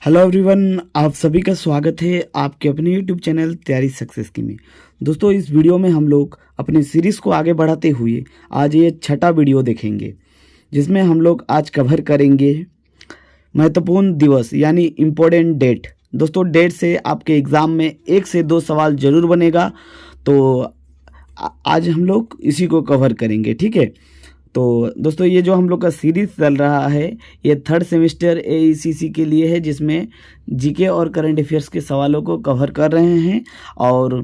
Hello everyone, आप सभी का स्वागत है आपके अपने यूट्यूब चैनल तैयारी सक्सेस की में। दोस्तों, इस वीडियो में हम लोग अपनी सीरीज़ को आगे बढ़ाते हुए आज ये छठा वीडियो देखेंगे, जिसमें हम लोग आज कवर करेंगे महत्वपूर्ण दिवस यानी इम्पोर्टेंट डेट। दोस्तों, डेट से आपके एग्ज़ाम में 1 से 2 सवाल ज़रूर बनेगा, तो आज हम लोग इसी को कवर करेंगे। ठीक है, तो दोस्तों ये जो हम लोग का सीरीज़ चल रहा है ये थर्ड सेमेस्टर एईसीसी के लिए है, जिसमें जीके और करंट अफेयर्स के सवालों को कवर कर रहे हैं। और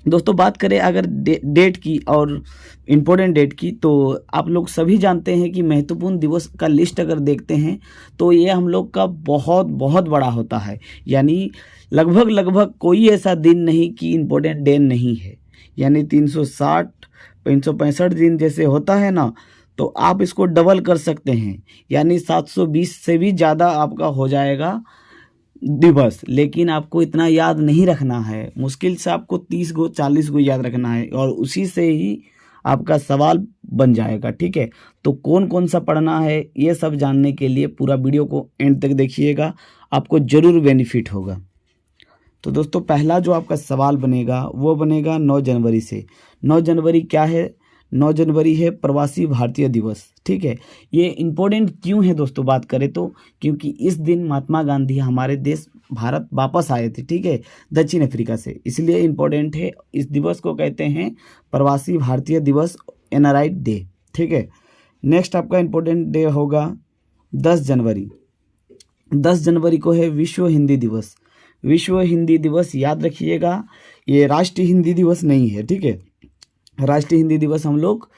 दोस्तों बात करें अगर डेट की और इम्पोर्टेंट डेट की, तो आप लोग सभी जानते हैं कि महत्वपूर्ण दिवस का लिस्ट अगर देखते हैं तो ये हम लोग का बहुत बहुत बड़ा होता है। यानी लगभग कोई ऐसा दिन नहीं कि इम्पोर्टेंट डे नहीं है। यानी 360 365 दिन जैसे होता है ना, तो आप इसको डबल कर सकते हैं, यानी 720 से भी ज़्यादा आपका हो जाएगा दिवस। लेकिन आपको इतना याद नहीं रखना है, मुश्किल से आपको 30 गो 40 गो याद रखना है और उसी से ही आपका सवाल बन जाएगा। ठीक है, तो कौन कौन सा पढ़ना है ये सब जानने के लिए पूरा वीडियो को एंड तक देखिएगा, आपको ज़रूर बेनिफिट होगा। तो दोस्तों पहला जो आपका सवाल बनेगा वो बनेगा 9 जनवरी से। 9 जनवरी क्या है? 9 जनवरी है प्रवासी भारतीय दिवस। ठीक है, ये इम्पोर्टेंट क्यों है दोस्तों बात करें तो, क्योंकि इस दिन महात्मा गांधी हमारे देश भारत वापस आए थे। ठीक है, दक्षिण अफ्रीका से, इसलिए इम्पोर्टेंट है। इस दिवस को कहते हैं प्रवासी भारतीय दिवस, एनआरआई डे। ठीक है, नेक्स्ट आपका इम्पोर्टेंट डे होगा 10 जनवरी। 10 जनवरी को है विश्व हिंदी दिवस। विश्व हिंदी दिवस याद रखिएगा, ये राष्ट्रीय हिंदी दिवस नहीं है। ठीक है, राष्ट्रीय हिंदी दिवस हम लोग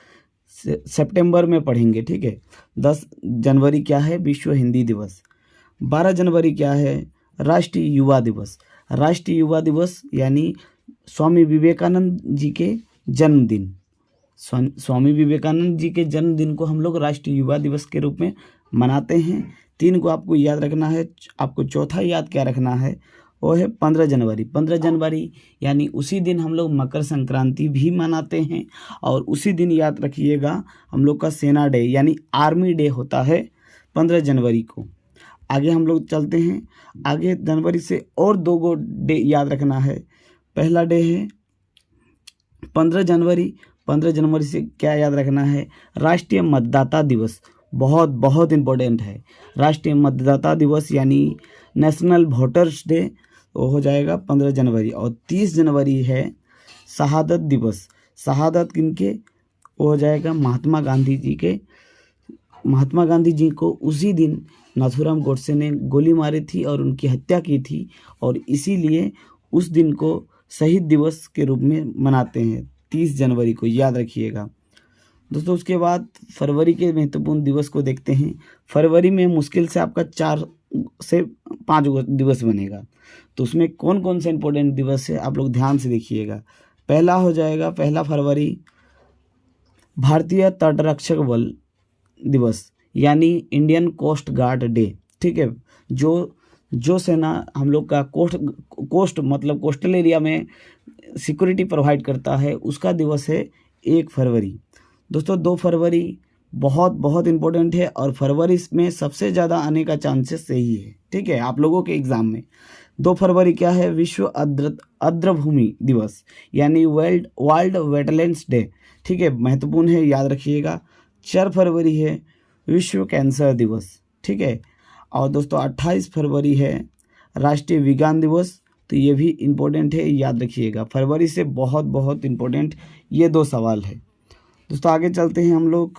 सितंबर में पढ़ेंगे। ठीक है, 10 जनवरी क्या है? विश्व हिंदी दिवस। 12 जनवरी क्या है? राष्ट्रीय युवा दिवस। राष्ट्रीय युवा दिवस यानी स्वामी विवेकानंद जी के जन्मदिन। स्वामी विवेकानंद जी के जन्मदिन को हम लोग राष्ट्रीय युवा दिवस के रूप में मनाते हैं। 3 को आपको याद रखना है। आपको चौथा याद क्या रखना है? वो है 15 जनवरी। 15 जनवरी यानी उसी दिन हम लोग मकर संक्रांति भी मनाते हैं। और उसी दिन याद रखिएगा हम लोग का सेना डे यानी आर्मी डे होता है 15 जनवरी को। आगे हम लोग चलते हैं, आगे जनवरी से और 2 गो डे याद रखना है। पहला डे है 15 जनवरी। 15 जनवरी से क्या याद रखना है? राष्ट्रीय मतदाता दिवस। बहुत बहुत इम्पोर्टेंट है। राष्ट्रीय मतदाता दिवस यानी नेशनल वोटर्स डे, वो हो जाएगा 15 जनवरी। और 30 जनवरी है शहादत दिवस। शहादत किनके? वो हो जाएगा महात्मा गांधी जी के। महात्मा गांधी जी को उसी दिन नाथूराम गोडसे ने गोली मारी थी और उनकी हत्या की थी, और इसीलिए उस दिन को शहीद दिवस के रूप में मनाते हैं 30 जनवरी को, याद रखिएगा दोस्तों। उसके बाद फरवरी के महत्वपूर्ण दिवस को देखते हैं। फरवरी में मुश्किल से आपका 4 से 5 दिवस बनेगा, तो उसमें कौन कौन से इंपॉर्टेंट दिवस है आप लोग ध्यान से देखिएगा। पहला हो जाएगा 1 फरवरी भारतीय तटरक्षक बल दिवस यानी इंडियन कोस्ट गार्ड डे। ठीक है, जो सेना हम लोग का कोस्ट मतलब कोस्टल एरिया में सिक्योरिटी प्रोवाइड करता है, उसका दिवस है 1 फरवरी। दोस्तों 2 फरवरी बहुत बहुत इम्पोर्टेंट है, और फरवरी में सबसे ज़्यादा आने का चांसेस सही है। ठीक है, आप लोगों के एग्ज़ाम में 2 फरवरी क्या है? विश्व आर्द्रभूमि दिवस यानी वर्ल्ड वेटलैंड्स डे। ठीक है, महत्वपूर्ण है, याद रखिएगा। 4 फरवरी है विश्व कैंसर दिवस। ठीक है, और दोस्तों 28 फरवरी है राष्ट्रीय विज्ञान दिवस, तो ये भी इम्पोर्टेंट है, याद रखिएगा। फरवरी से बहुत बहुत इम्पोर्टेंट ये 2 सवाल है। दोस्तों आगे चलते हैं हम लोग,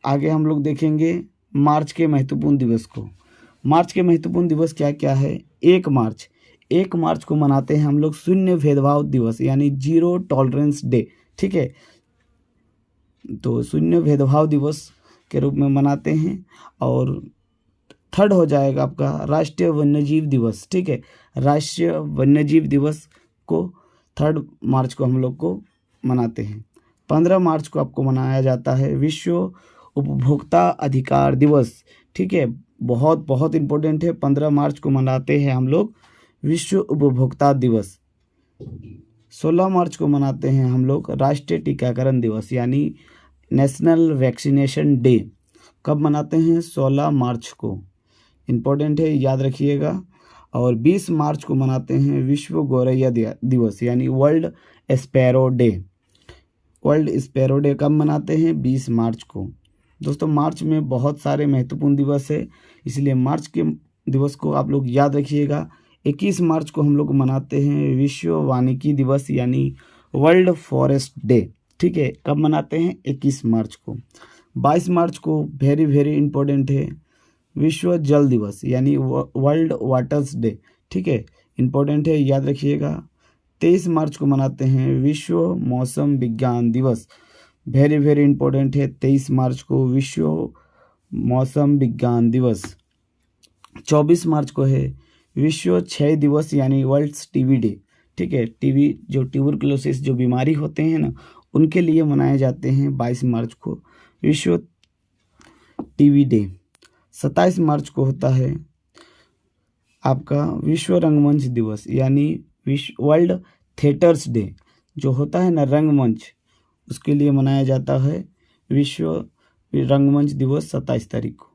आगे हम लोग देखेंगे मार्च के महत्वपूर्ण दिवस को। मार्च के महत्वपूर्ण दिवस क्या क्या है? 1 मार्च को मनाते हैं हम लोग शून्य भेदभाव दिवस यानी जीरो टॉलरेंस डे। ठीक है, तो शून्य भेदभाव दिवस के रूप में मनाते हैं। और 3rd हो जाएगा आपका राष्ट्रीय वन्यजीव दिवस। ठीक है, राष्ट्रीय वन्यजीव दिवस को 3 मार्च को हम लोग को मनाते हैं। 15 मार्च को आपको मनाया जाता है विश्व उपभोक्ता अधिकार दिवस। ठीक है, बहुत बहुत इम्पोर्टेंट है। 15 मार्च को मनाते हैं हम लोग विश्व उपभोक्ता दिवस। 16 मार्च को मनाते हैं हम लोग राष्ट्रीय टीकाकरण दिवस यानी नेशनल वैक्सीनेशन डे। कब मनाते हैं? 16 मार्च को। इम्पोर्टेंट है, याद रखिएगा। और 20 मार्च को मनाते हैं विश्व गौरैया दिवस यानी world sparrow day. World sparrow day कब मनाते हैं? 20 मार्च को। दोस्तों मार्च में बहुत सारे महत्वपूर्ण दिवस है, इसलिए मार्च के दिवस को आप लोग याद रखिएगा। 21 मार्च को हम लोग मनाते हैं विश्व वानिकी दिवस यानी वर्ल्ड फॉरेस्ट डे। ठीक है, कब मनाते हैं? 21 मार्च को। 22 मार्च को वेरी वेरी इंपॉर्टेंट है विश्व जल दिवस यानी वर्ल्ड वाटर्स डे। ठीक है, इंपॉर्टेंट है, याद रखिएगा। 23 मार्च को मनाते हैं विश्व मौसम विज्ञान दिवस। वेरी वेरी इंपॉर्टेंट है, 23 मार्च को विश्व मौसम विज्ञान दिवस। 24 मार्च को है विश्व क्षय दिवस यानी वर्ल्ड टीबी डे। ठीक है, टीबी जो ट्यूबरकुलोसिस जो बीमारी होते हैं ना, उनके लिए मनाए जाते हैं 22 मार्च को विश्व टीबी डे। 27 मार्च को होता है आपका विश्व रंगमंच दिवस यानी विश्व वर्ल्ड थिएटर्स डे। जो होता है ना रंगमंच, उसके लिए मनाया जाता है विश्व रंगमंच दिवस 27 तारीख को।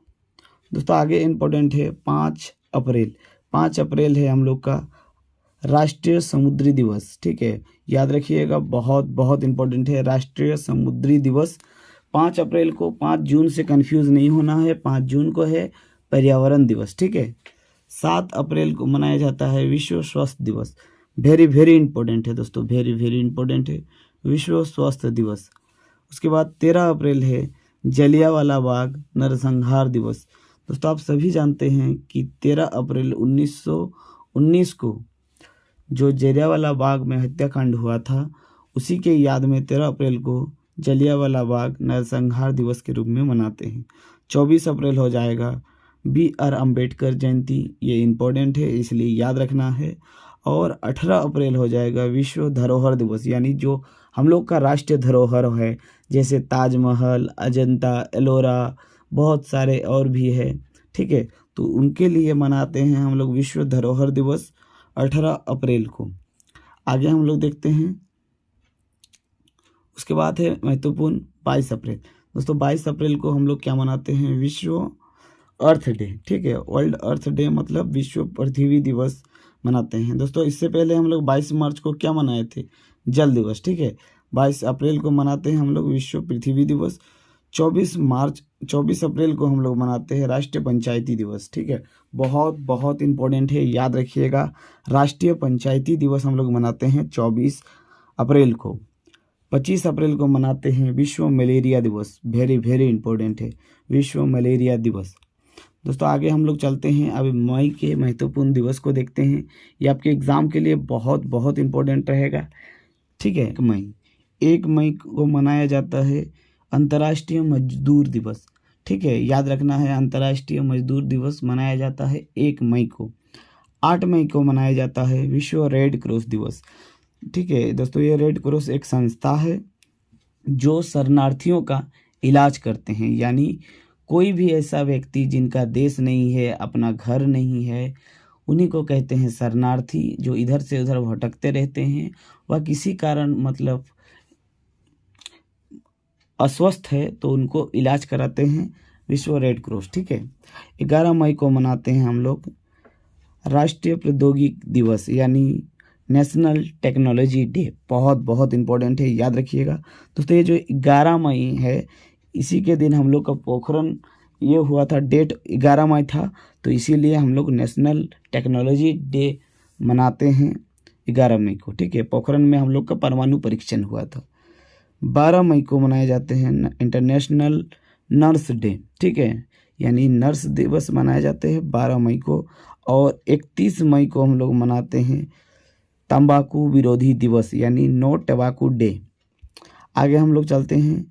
दोस्तों आगे इम्पोर्टेंट है 5 अप्रैल। 5 अप्रैल है हम लोग का राष्ट्रीय समुद्री दिवस। ठीक है, याद रखिएगा, बहुत बहुत इम्पोर्टेंट है राष्ट्रीय समुद्री दिवस 5 अप्रैल को। 5 जून से कंफ्यूज नहीं होना है, 5 जून को है पर्यावरण दिवस। ठीक है, 7 अप्रैल को मनाया जाता है विश्व स्वास्थ्य दिवस। वेरी वेरी इंपॉर्टेंट है दोस्तों, वेरी वेरी इंपॉर्टेंट है विश्व स्वास्थ्य दिवस। उसके बाद 13 अप्रैल है जलियांवाला बाग नरसंहार दिवस। दोस्तों आप सभी जानते हैं कि 13 अप्रैल 1919 को जो जलियांवाला बाग में हत्याकांड हुआ था, उसी के याद में 13 अप्रैल को जलियांवाला बाग नरसंहार दिवस के रूप में मनाते हैं। 24 अप्रैल हो जाएगा BR अम्बेडकर जयंती, ये इम्पोर्टेंट है इसलिए याद रखना है। और 18 अप्रैल हो जाएगा विश्व धरोहर दिवस यानी जो हम लोग का राष्ट्रीय धरोहर है, जैसे ताजमहल, अजंता, एलोरा, बहुत सारे और भी है। ठीक है, तो उनके लिए मनाते हैं हम लोग विश्व धरोहर दिवस 18 अप्रैल को। आगे हम लोग देखते हैं, उसके बाद है महत्वपूर्ण 22 अप्रैल। दोस्तों 22 अप्रैल को हम लोग क्या मनाते हैं? विश्व अर्थ डे। ठीक है, वर्ल्ड अर्थ डे मतलब विश्व पृथ्वी दिवस मनाते हैं। दोस्तों इससे पहले हम लोग 22 मार्च को क्या मनाए थे? जल दिवस। ठीक है, 22 अप्रैल को मनाते हैं हम लोग विश्व पृथ्वी दिवस। 24 अप्रैल को हम लोग मनाते हैं राष्ट्रीय पंचायती दिवस। ठीक है, बहुत बहुत इंपॉर्टेंट है, याद रखिएगा। राष्ट्रीय पंचायती दिवस हम लोग मनाते हैं 24 अप्रैल को। 25 अप्रैल को मनाते हैं विश्व मलेरिया दिवस। वेरी वेरी इंपॉर्टेंट है विश्व मलेरिया दिवस। दोस्तों आगे हम लोग चलते हैं, अब मई के महत्वपूर्ण दिवस को देखते हैं। ये आपके एग्जाम के लिए बहुत बहुत इंपॉर्टेंट रहेगा। ठीक है, 1 मई को मनाया जाता है अंतर्राष्ट्रीय मजदूर दिवस। ठीक है, याद रखना है, अंतर्राष्ट्रीय मजदूर दिवस मनाया जाता है 1 मई को। 8 मई को मनाया जाता है विश्व रेड क्रॉस दिवस। ठीक है दोस्तों, ये रेड क्रॉस एक संस्था है जो शरणार्थियों का इलाज करते हैं, यानी कोई भी ऐसा व्यक्ति जिनका देश नहीं है, अपना घर नहीं है, उन्हीं को कहते हैं शरणार्थी। जो इधर से उधर भटकते रहते हैं, वह किसी कारण मतलब अस्वस्थ है तो उनको इलाज कराते हैं विश्व रेड क्रॉस। ठीक है, 11 मई को मनाते हैं हम लोग राष्ट्रीय प्रौद्योगिकी दिवस यानी नेशनल टेक्नोलॉजी डे। बहुत बहुत इंपॉर्टेंट है, याद रखिएगा। दोस्तों ये जो 11 मई है, इसी के दिन हम लोग का पोखरण ये हुआ था, डेट 11 मई था, तो इसीलिए हम लोग नेशनल टेक्नोलॉजी डे मनाते हैं 11 मई को। ठीक है, पोखरण में हम लोग का परमाणु परीक्षण हुआ था। 12 मई को मनाए जाते हैं इंटरनेशनल नर्स डे। ठीक है, यानी नर्स दिवस मनाए जाते हैं 12 मई को। और 31 मई को हम लोग मनाते हैं तंबाकू विरोधी दिवस यानी नो टबाकू डे। आगे हम लोग चलते हैं,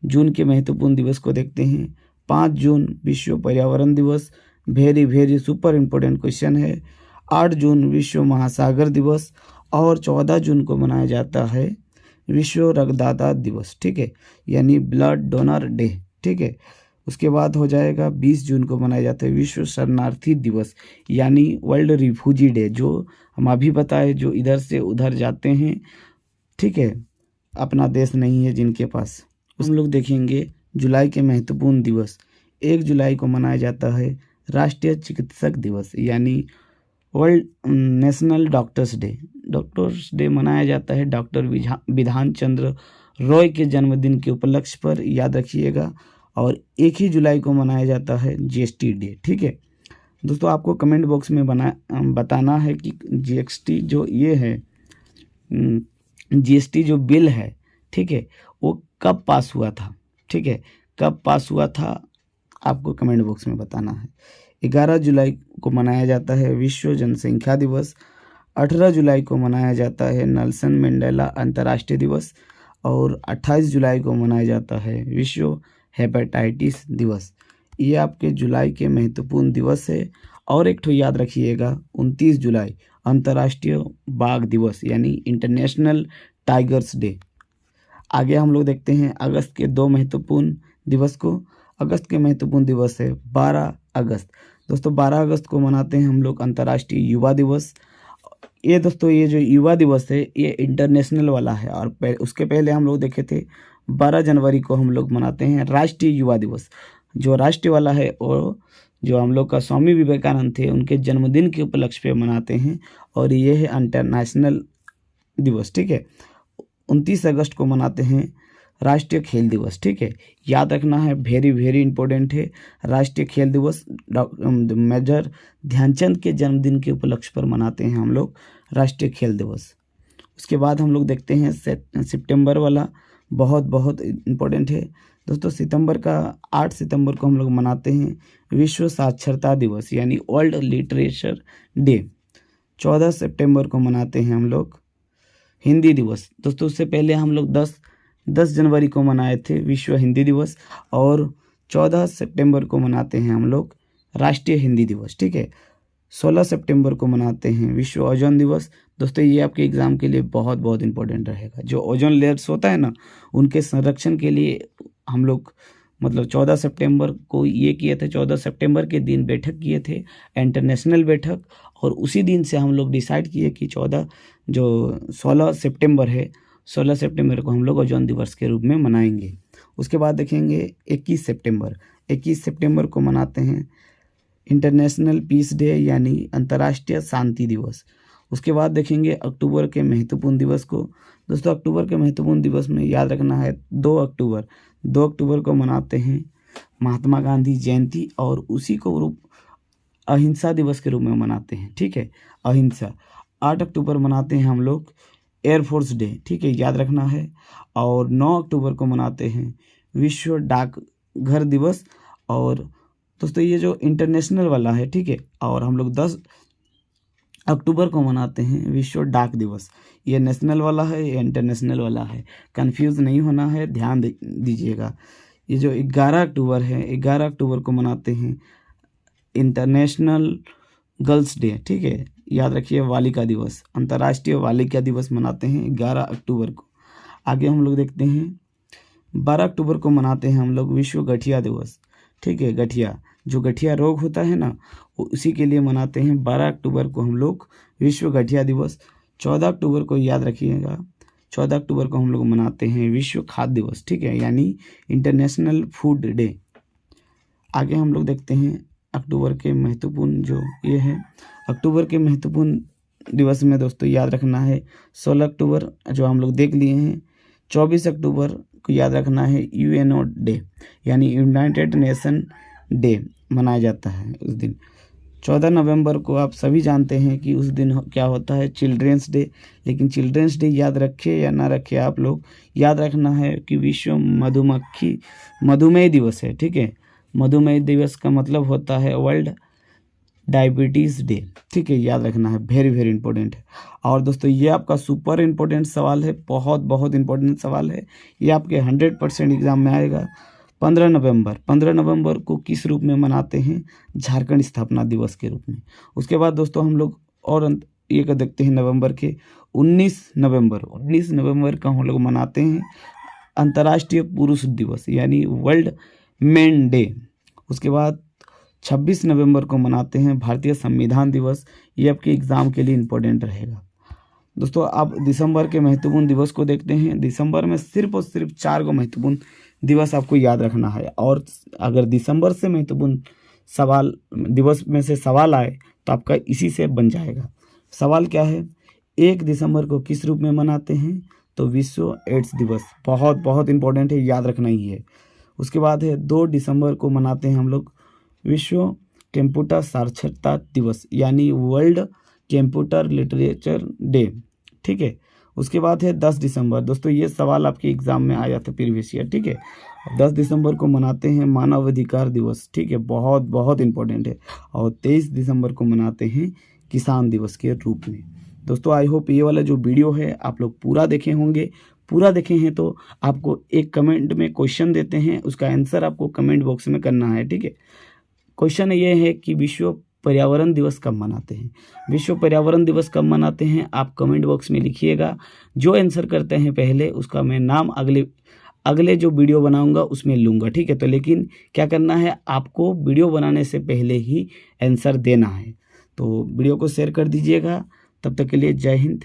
जून के महत्वपूर्ण दिवस को देखते हैं। 5 जून विश्व पर्यावरण दिवस। Very very super important question है। 8 जून विश्व महासागर दिवस। और 14 जून को मनाया जाता है विश्व रक्तदाता दिवस। ठीक है, यानी ब्लड डोनर डे। ठीक है, उसके बाद हो जाएगा 20 जून को मनाया जाता है विश्व शरणार्थी दिवस यानी वर्ल्ड रिफ्यूजी डे। जो हम अभी बताए, जो इधर से उधर जाते हैं, ठीक है, अपना देश नहीं है जिनके पास। हम लोग देखेंगे जुलाई के महत्वपूर्ण दिवस। 1 जुलाई को मनाया जाता है राष्ट्रीय चिकित्सक दिवस यानी world national doctors day. Doctors day मनाया जाता है डॉक्टर विधान चंद्र रॉय के जन्मदिन के उपलक्ष्य पर, याद रखिएगा। और 1 ही जुलाई को मनाया जाता है जीएसटी डे। ठीक है दोस्तों, आपको कमेंट बॉक्स में बताना है कि जीएसटी जो ये है, जीएसटी जो बिल है, ठीक है, वो कब पास हुआ था। ठीक है, कब पास हुआ था आपको कमेंट बॉक्स में बताना है। 11 जुलाई को मनाया जाता है विश्व जनसंख्या दिवस। 18 जुलाई को मनाया जाता है नेल्सन मंडेला अंतर्राष्ट्रीय दिवस। और 28 जुलाई को मनाया जाता है विश्व हेपेटाइटिस दिवस। ये आपके जुलाई के महत्वपूर्ण दिवस है। और एक ठो याद रखिएगा, 29 जुलाई अंतर्राष्ट्रीय बाघ दिवस यानी इंटरनेशनल टाइगर्स डे। आगे हम लोग देखते हैं अगस्त के 2 महत्वपूर्ण दिवस को। अगस्त के महत्वपूर्ण दिवस है 12 अगस्त। दोस्तों 12 अगस्त को मनाते हैं हम लोग अंतर्राष्ट्रीय युवा दिवस। ये दोस्तों ये जो युवा दिवस है ये इंटरनेशनल वाला है। और उसके पहले हम लोग देखे थे 12 जनवरी को हम लोग मनाते हैं राष्ट्रीय युवा दिवस। जो राष्ट्रीय वाला है वो जो हम लोग का स्वामी विवेकानंद थे उनके जन्मदिन के उपलक्ष्य पे मनाते हैं। और ये है इंटरनेशनल दिवस। ठीक है, 29 अगस्त को मनाते हैं राष्ट्रीय खेल दिवस। ठीक है, याद रखना है, वेरी वेरी इंपॉर्टेंट है। राष्ट्रीय खेल दिवस मेजर ध्यानचंद के जन्मदिन के उपलक्ष्य पर मनाते हैं हम लोग राष्ट्रीय खेल दिवस। उसके बाद हम लोग देखते हैं सितंबर वाला, बहुत बहुत इम्पोर्टेंट है दोस्तों। 8 सितंबर को हम लोग मनाते हैं विश्व साक्षरता दिवस यानी वर्ल्ड लिटरेचर डे। 14 सितंबर को मनाते हैं हम लोग हिंदी दिवस। दोस्तों उससे पहले हम लोग 10 जनवरी को मनाए थे विश्व हिंदी दिवस। और 14 सितंबर को मनाते हैं हम लोग राष्ट्रीय हिंदी दिवस। ठीक है, 16 सितंबर को मनाते हैं विश्व ओजोन दिवस। दोस्तों ये आपके एग्ज़ाम के लिए बहुत बहुत इंपॉर्टेंट रहेगा। जो ओजोन लेयर्स होता है ना, उनके संरक्षण के लिए हम लोग 14 सितंबर को ये किए थे। 14 सितंबर के दिन बैठक किए थे, इंटरनेशनल बैठक। और उसी दिन से हम लोग डिसाइड किए कि 16 सितंबर है, 16 सितंबर को हम लोग ओजोन दिवस के रूप में मनाएंगे। उसके बाद देखेंगे 21 सितंबर। 21 सितंबर को मनाते हैं इंटरनेशनल पीस डे यानी अंतर्राष्ट्रीय शांति दिवस। उसके बाद देखेंगे अक्टूबर के महत्वपूर्ण दिवस को। दोस्तों अक्टूबर के महत्वपूर्ण दिवस में याद रखना है 2 अक्टूबर को मनाते हैं महात्मा गांधी जयंती। और उसी को अहिंसा दिवस के रूप में मनाते हैं। ठीक है, अहिंसा। 8 अक्टूबर मनाते हैं हम लोग एयरफोर्स डे। ठीक है, याद रखना है। और 9 अक्टूबर को मनाते हैं विश्व डाकघर दिवस। और दोस्तों ये जो इंटरनेशनल वाला है, ठीक है, और हम लोग 10 अक्टूबर को मनाते हैं विश्व डाक दिवस। ये नेशनल वाला है, ये इंटरनेशनल वाला है, कंफ्यूज नहीं होना है, ध्यान दीजिएगा। ये जो 11 अक्टूबर है, 11 अक्टूबर को मनाते हैं इंटरनेशनल गर्ल्स डे। ठीक है, याद रखिए बालिका दिवस, अंतर्राष्ट्रीय बालिका दिवस मनाते हैं 11 अक्टूबर को। आगे हम लोग देखते हैं 12 अक्टूबर को मनाते हैं हम लोग विश्व गठिया दिवस। ठीक है, गठिया, जो गठिया रोग होता है ना, वो उसी के लिए मनाते हैं 12 अक्टूबर को हम लोग विश्व गठिया दिवस। 14 अक्टूबर को याद रखिएगा, 14 अक्टूबर को हम लोग मनाते हैं विश्व खाद्य दिवस। ठीक है, यानी इंटरनेशनल फूड डे। आगे हम लोग देखते हैं अक्टूबर के महत्वपूर्ण जो ये है, अक्टूबर के महत्वपूर्ण दिवस में दोस्तों याद रखना है 16 अक्टूबर जो हम लोग देख लिए हैं। 24 अक्टूबर को याद रखना है यूएनओ डे यानी यूनाइटेड नेशन डे मनाया जाता है उस दिन। 14 नवंबर को आप सभी जानते हैं कि उस दिन क्या होता है, चिल्ड्रेंस डे। लेकिन चिल्ड्रेंस डे याद रखे या ना रखे आप लोग, याद रखना है कि विश्व मधुमेह दिवस है। ठीक है, मधुमेह दिवस का मतलब होता है वर्ल्ड डायबिटीज़ डे। ठीक है, याद रखना है, वेरी वेरी इंपॉर्टेंट है। और दोस्तों ये आपका सुपर इंपॉर्टेंट सवाल है, बहुत बहुत इंपॉर्टेंट सवाल है। ये आपके 100% एग्जाम में आएगा। 15 नवंबर को किस रूप में मनाते हैं? झारखंड स्थापना दिवस के रूप में। उसके बाद दोस्तों हम लोग और ये कर देखते हैं नवंबर के 19 नवंबर का हम लोग मनाते हैं अंतर्राष्ट्रीय पुरुष दिवस यानी वर्ल्ड मेन डे। उसके बाद 26 नवंबर को मनाते हैं भारतीय संविधान दिवस। ये आपके एग्ज़ाम के लिए इम्पोर्टेंट रहेगा। दोस्तों आप दिसंबर के महत्वपूर्ण दिवस को देखते हैं। दिसंबर में सिर्फ और सिर्फ 4 को महत्वपूर्ण दिवस आपको याद रखना है। और अगर दिसंबर से महत्वपूर्ण सवाल दिवस में से सवाल आए तो आपका इसी से बन जाएगा। सवाल क्या है, 1 दिसंबर को किस रूप में मनाते हैं? तो विश्व एड्स दिवस। बहुत बहुत इंपॉर्टेंट है, याद रखना ही है। उसके बाद है 2 दिसंबर को मनाते हैं हम लोग विश्व कंप्यूटर साक्षरता दिवस, यानी वर्ल्ड कंप्यूटर लिटरेचर डे। ठीक है। उसके बाद है 10 दिसंबर। दोस्तों ये सवाल आपके एग्जाम में आया था प्रीवियस ईयर। ठीक है। 10 दिसंबर को मनाते हैं मानवाधिकार दिवस। ठीक है, बहुत बहुत इंपॉर्टेंट है। और 23 दिसंबर को मनाते हैं किसान दिवस के रूप में। दोस्तों आई होप ये वाला जो वीडियो है आप लोग पूरा देखे होंगे। पूरा देखे हैं तो आपको एक कमेंट में क्वेश्चन देते हैं, उसका आंसर आपको कमेंट बॉक्स में करना है। ठीक है। क्वेश्चन ये है कि विश्व पर्यावरण दिवस कब मनाते हैं? विश्व पर्यावरण दिवस कब मनाते हैं आप कमेंट बॉक्स में लिखिएगा। जो आंसर करते हैं पहले उसका मैं नाम अगले जो वीडियो बनाऊंगा उसमें लूँगा। ठीक है। तो लेकिन क्या करना है, आपको वीडियो बनाने से पहले ही आंसर देना है। तो वीडियो को शेयर कर दीजिएगा। तब तक के लिए जय हिंद।